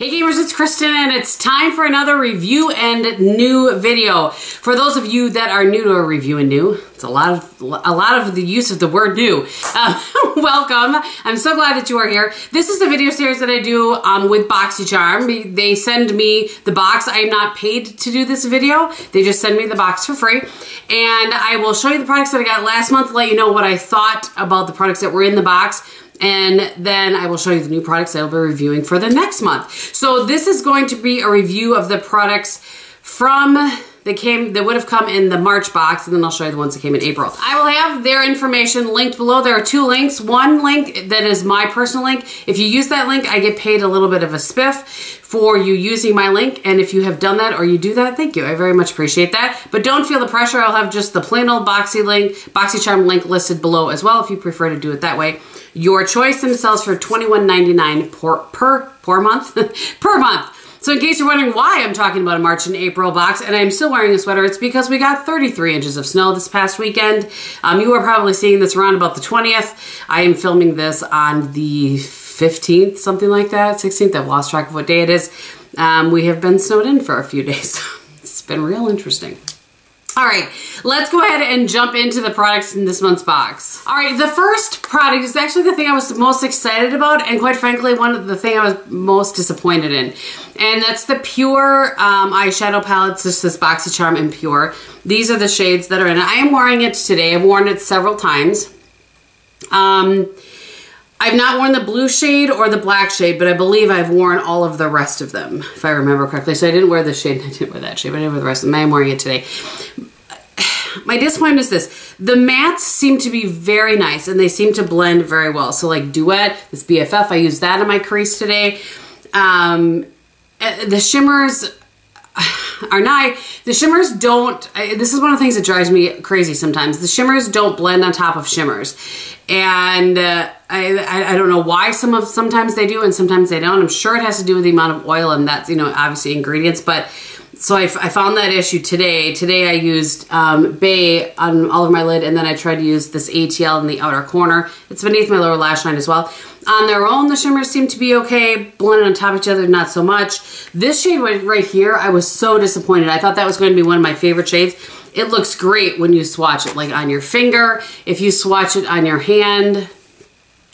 Hey gamers, it's Kristin and it's time for another review and new video. For those of you that are new to a review and new, it's a lot of the use of the word new. Welcome. I'm so glad that you are here. This is a video series that I do with BoxyCharm. They send me the box. I am not paid to do this video. They just send me the box for free. And I will show you the products that I got last month, let you know what I thought about the products that were in the box. And then I will show you the new products I'll be reviewing for the next month. So this is going to be a review of the products from, that would have come in the March box, and then I'll show you the ones that came in April. I will have their information linked below. There are two links. One link that is my personal link. If you use that link, I get paid a little bit of a spiff for you using my link. And if you have done that or you do that, thank you. I very much appreciate that. But don't feel the pressure. I'll have just the plain old BoxyCharm link listed below as well if you prefer to do it that way. Your choice, and it sells for $21.99 per month. Per month. So in case you're wondering why I'm talking about a March and April box and I'm still wearing a sweater, it's because we got 33 inches of snow this past weekend. You are probably seeing this around about the 20th. I am filming this on the 15th, something like that, 16th. I've lost track of what day it is. We have been snowed in for a few days. It's been real interesting. All right, let's go ahead and jump into the products in this month's box. All right, the first product is actually the thing I was most excited about, and quite frankly, the thing I was most disappointed in. And that's the Pure eyeshadow palettes. This is BoxyCharm and Pure. These are the shades that are in it. I am wearing it today. I've worn it several times. I've not worn the blue shade or the black shade, but I believe I've worn all of the rest of them, if I remember correctly. So I didn't wear this shade, I didn't wear that shade, but I didn't wear the rest of them. I am wearing it today. My disappointment is this. The mattes seem to be very nice, and they seem to blend very well. So like Duet, this BFF, I used that in my crease today. The shimmers are nice. The shimmers don't, this is one of the things that drives me crazy sometimes. The shimmers don't blend on top of shimmers. And I don't know why sometimes they do and sometimes they don't. I'm sure it has to do with the amount of oil, and that's, you know, obviously ingredients, but so I found that issue today. Today I used Bay on all of my lid, and then I tried to use this ATL in the outer corner. It's beneath my lower lash line as well. On their own, the shimmers seem to be okay. Blended on top of each other, not so much. This shade right here, I was so disappointed. I thought that was going to be one of my favorite shades. It looks great when you swatch it, like on your finger. If you swatch it on your hand, you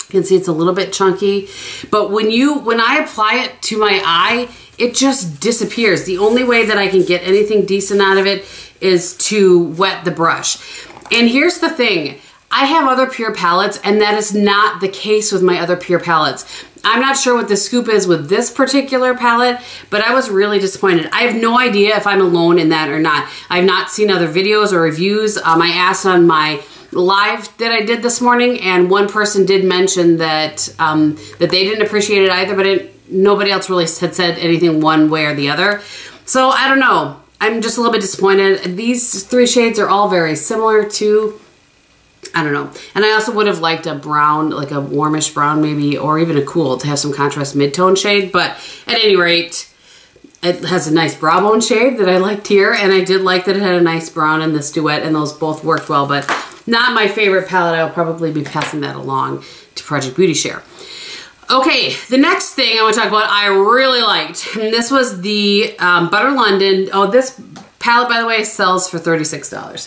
can see it's a little bit chunky. But when I apply it to my eye, it just disappears. The only way that I can get anything decent out of it is to wet the brush. And here's the thing. I have other Pure palettes, and that is not the case with my other Pure palettes. I'm not sure what the scoop is with this particular palette, but I was really disappointed. I have no idea if I'm alone in that or not. I've not seen other videos or reviews. I asked on my live that I did this morning, and one person did mention that that they didn't appreciate it either, but nobody else really had said anything one way or the other. So I don't know. I'm just a little bit disappointed. These three shades are all very similar to, I don't know. And I also would have liked a brown, like a warmish brown maybe, or even a cool to have some contrast mid-tone shade. But at any rate, it has a nice brow bone shade that I liked here, and I did like that it had a nice brown in this Duet, and those both worked well, but not my favorite palette. I'll probably be passing that along to Project Beauty Share. Okay, the next thing I want to talk about I really liked, and this was the Butter London. Oh, this palette, by the way, sells for $36.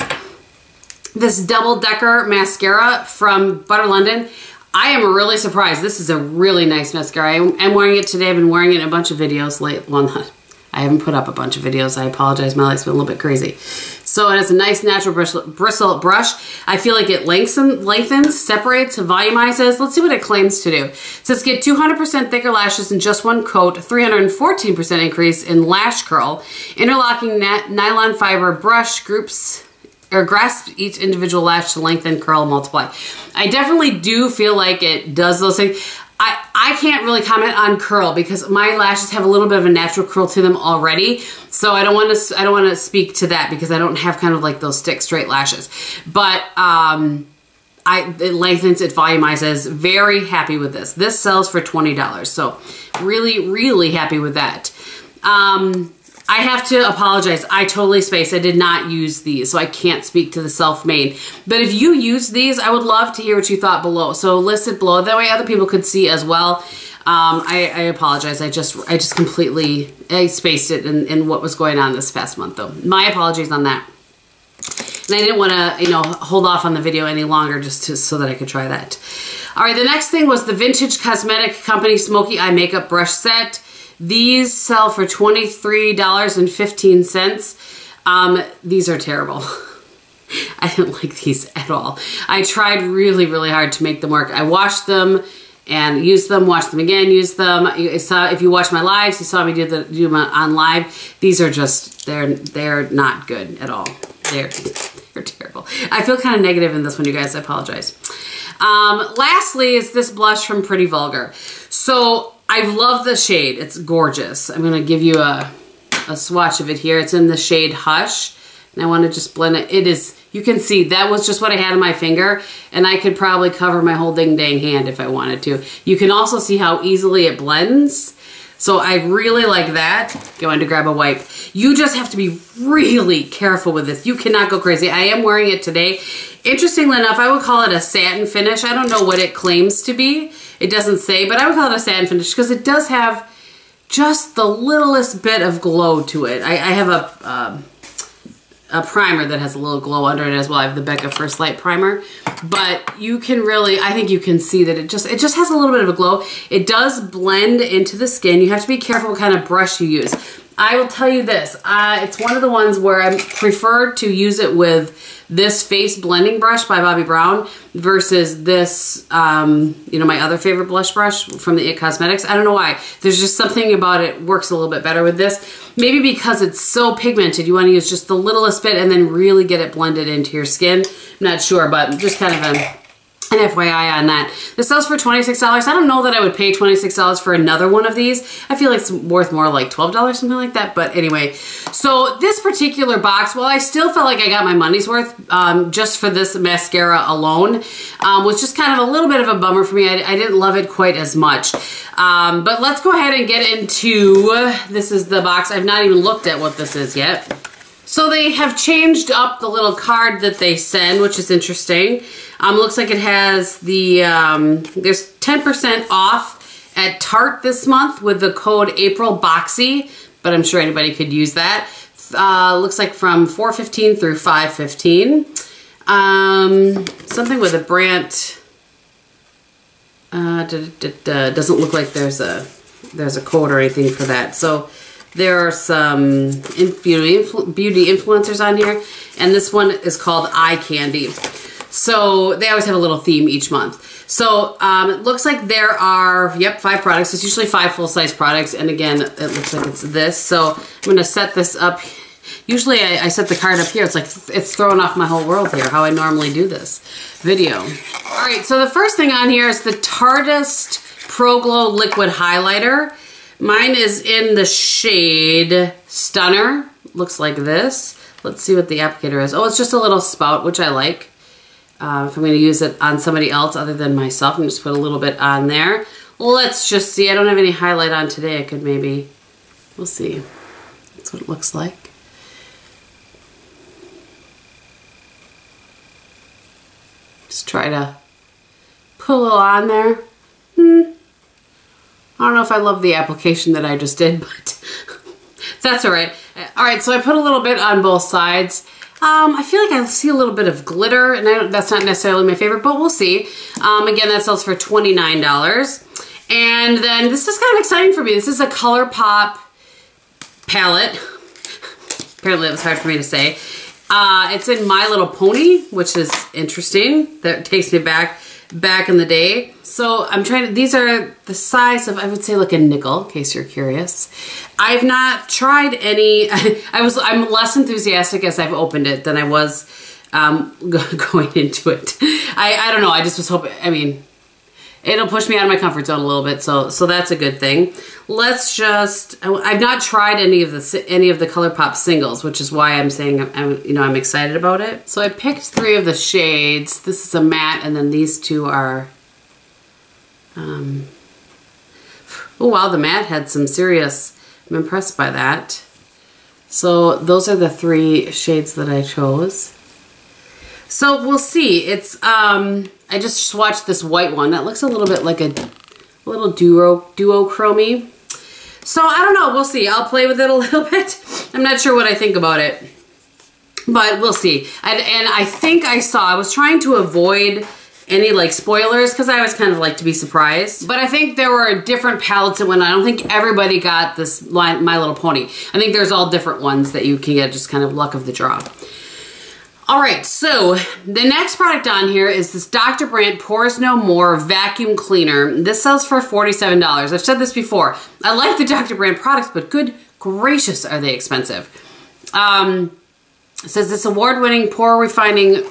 This double decker mascara from Butter London. I am really surprised. This is a really nice mascara. I'm wearing it today. I've been wearing it in a bunch of videos late. Well, I haven't put up a bunch of videos. I apologize. My life's been a little bit crazy. So it has a nice natural bristle brush. I feel like it lengthens, separates, volumizes. Let's see what it claims to do. It says get 200% thicker lashes in just one coat, 314% increase in lash curl, interlocking nylon fiber brush groups or grasp each individual lash to lengthen, curl, multiply. I definitely do feel like it does those things. I can't really comment on curl because my lashes have a little bit of a natural curl to them already. So I don't want to speak to that because I don't have kind of like those stick straight lashes. But it lengthens, it volumizes. Very happy with this. This sells for $20. So really, really happy with that. I have to apologize. I totally spaced. I did not use these, so I can't speak to the self-made. But if you use these, I would love to hear what you thought below. So list it below. That way other people could see as well. I apologize. I just completely, I spaced it in what was going on this past month though. My apologies on that. And I didn't want to, you know, hold off on the video any longer so that I could try that. All right, the next thing was the Vintage Cosmetic Company Smoky Eye Makeup Brush Set. These sell for $23.15. These are terrible. I didn't like these at all. I tried really, really hard to make them work. I washed them and used them, washed them again, used them. If you watch my lives, you saw me do them on live. These are just, they're not good at all. They're terrible. I feel kind of negative in this one, you guys. I apologize. Lastly is this blush from Pretty Vulgar. So I love the shade. It's gorgeous. I'm going to give you a swatch of it here. It's in the shade Hush. And I want to just blend it. It is, you can see that was just what I had on my finger, and I could probably cover my whole ding dang hand if I wanted to. You can also see how easily it blends. So I really like that. Going to grab a wipe. You just have to be really careful with this. You cannot go crazy. I am wearing it today. Interestingly enough, I would call it a satin finish. I don't know what it claims to be. It doesn't say, but I would call it a satin finish because it does have just the littlest bit of glow to it. I have a primer that has a little glow under it as well. I have the Becca First Light primer, but you can really, I think you can see that it just has a little bit of a glow. It does blend into the skin. You have to be careful what kind of brush you use. I will tell you this, it's one of the ones where I prefer to use it with this face blending brush by Bobbi Brown versus this, you know, my other favorite blush brush from the IT Cosmetics. I don't know why. There's just something about it works a little bit better with this. Maybe because it's so pigmented, you want to use just the littlest bit and then really get it blended into your skin. I'm not sure, but just kind of an FYI on that. This sells for $26. I don't know that I would pay $26 for another one of these. I feel like it's worth more like $12, something like that. But anyway, so this particular box, well, I still felt like I got my money's worth just for this mascara alone, was just kind of a little bit of a bummer for me. I didn't love it quite as much. But let's go ahead and get into, this is the box. I've not even looked at what this is yet. So they have changed up the little card that they send, which is interesting. Looks like it has the, there's 10% off at Tarte this month with the code AprilBoxy, but I'm sure anybody could use that. Looks like from 4/15 through 5/15. Something with a Brandt, doesn't look like there's a code or anything for that. So there are some beauty influencers on here, and this one is called Eye Candy. So they always have a little theme each month. So it looks like there are, yep, 5 products. It's usually 5 full-size products, and again, it looks like it's this. So I'm gonna set this up. Usually I set the card up here. It's like, it's throwing off my whole world here, how I normally do this video. All right, so the first thing on here is the Tarteist Pro Glow Liquid Highlighter. Mine is in the shade Stunner. Looks like this. Let's see what the applicator is. Oh, it's just a little spout, which I like. If I'm going to use it on somebody else other than myself, I'm just put a little bit on there. Let's just see. I don't have any highlight on today. I could maybe, we'll see. That's what it looks like. Just try to put a little on there. I don't know if I love the application that I just did, but that's all right. All right, so I put a little bit on both sides. I feel like I see a little bit of glitter, and that's not necessarily my favorite, but we'll see. Again, that sells for $29. And then this is kind of exciting for me. This is a ColourPop palette. Apparently that was hard for me to say. It's in My Little Pony, which is interesting. That takes me back in the day. So I'm trying to, these are the size of, I would say like a nickel, in case you're curious. I've not tried any, I'm less enthusiastic as I've opened it than I was going into it. I don't know, I just was hoping, I mean, it'll push me out of my comfort zone a little bit, so that's a good thing. Let's just, I've not tried any of the ColourPop singles, which is why I'm saying I'm excited about it. So I picked 3 of the shades. This is a matte, and then these 2 are, oh wow, the matte had some serious, I'm impressed by that. So those are the 3 shades that I chose. So we'll see. It's, I just swatched this white one. That looks a little bit like a little duochrome-y. So I don't know, we'll see. I'll play with it a little bit. I'm not sure what I think about it, but we'll see. And I think I was trying to avoid any like spoilers because I always kind of like to be surprised. But I think there were different palettes that went on. I don't think everybody got this line, My Little Pony. I think there's all different ones that you can get, just kind of luck of the draw. All right, so the next product on here is this Dr. Brandt Pores No More Vacuum Cleaner. This sells for $47. I've said this before. I like the Dr. Brandt products, but good gracious, are they expensive. It says this award-winning pore refining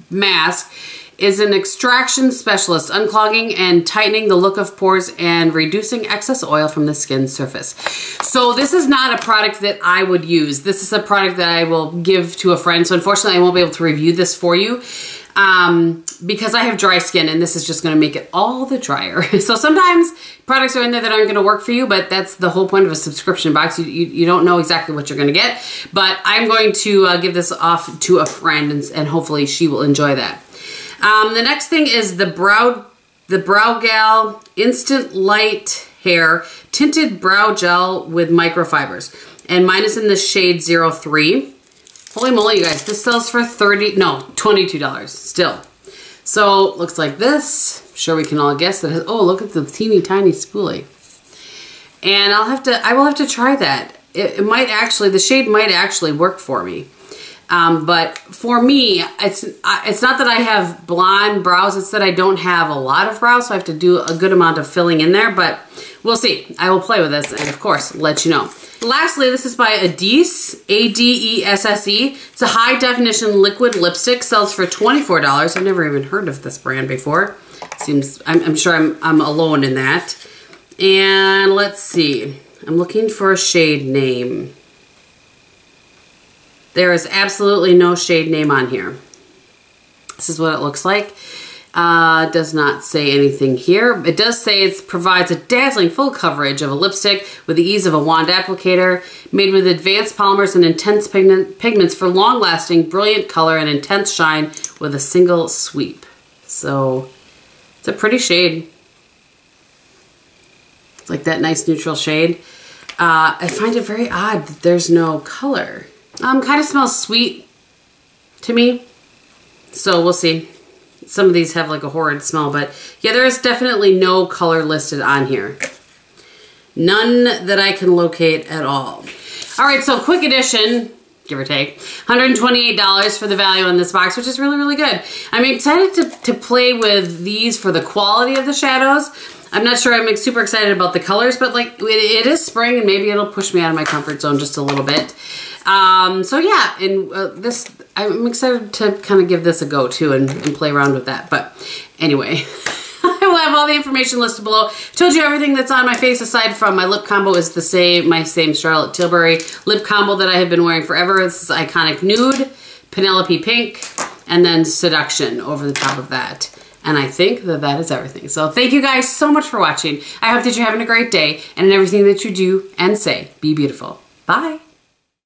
mask is an extraction specialist, unclogging and tightening the look of pores and reducing excess oil from the skin surface. So this is not a product that I would use. This is a product that I will give to a friend. So unfortunately, I won't be able to review this for you because I have dry skin and this is just gonna make it all the drier. So sometimes products are in there that aren't gonna work for you, but that's the whole point of a subscription box. You don't know exactly what you're gonna get, but I'm going to give this off to a friend and hopefully she will enjoy that. The next thing is the Brow Gal Instant Light Hair Tinted Brow Gel with Microfibers. And mine is in the shade 03. Holy moly, you guys, this sells for $22 still. So, looks like this. I'm sure we can all guess that. Oh, look at the teeny tiny spoolie. And I will have to try that. It might actually, the shade might actually work for me. But for me, it's not that I have blonde brows, it's that I don't have a lot of brows, so I have to do a good amount of filling in there, but we'll see. I will play with this and of course, let you know. Lastly, this is by Adesse, A-D-E-S-S-E. It's a high definition liquid lipstick, sells for $24. I've never even heard of this brand before. I'm sure I'm alone in that. And let's see, I'm looking for a shade name. There is absolutely no shade name on here. This is what it looks like. It does not say anything here. It does say it provides a dazzling full coverage of a lipstick with the ease of a wand applicator, made with advanced polymers and intense pigments for long-lasting, brilliant color and intense shine with a single sweep. So it's a pretty shade. It's like that nice neutral shade. I find it very odd that there's no color. Kind of smells sweet to me, so we'll see. Some of these have like a horrid smell, but yeah, there is definitely no color listed on here. None that I can locate at all. All right, so quick addition, give or take, $128 for the value on this box, which is really, really good. I'm excited to play with these for the quality of the shadows. I'm not sure I'm super excited about the colors, but like it is spring and maybe it'll push me out of my comfort zone just a little bit. So yeah, and I'm excited to kind of give this a go too and play around with that. But anyway, I will have all the information listed below. Told you everything that's on my face aside from my lip combo is the same, my same Charlotte Tilbury lip combo that I have been wearing forever. It's Iconic Nude, Penelope Pink, and then Seduction over the top of that. And I think that that is everything. So thank you guys so much for watching. I hope that you're having a great day and in everything that you do and say, be beautiful. Bye.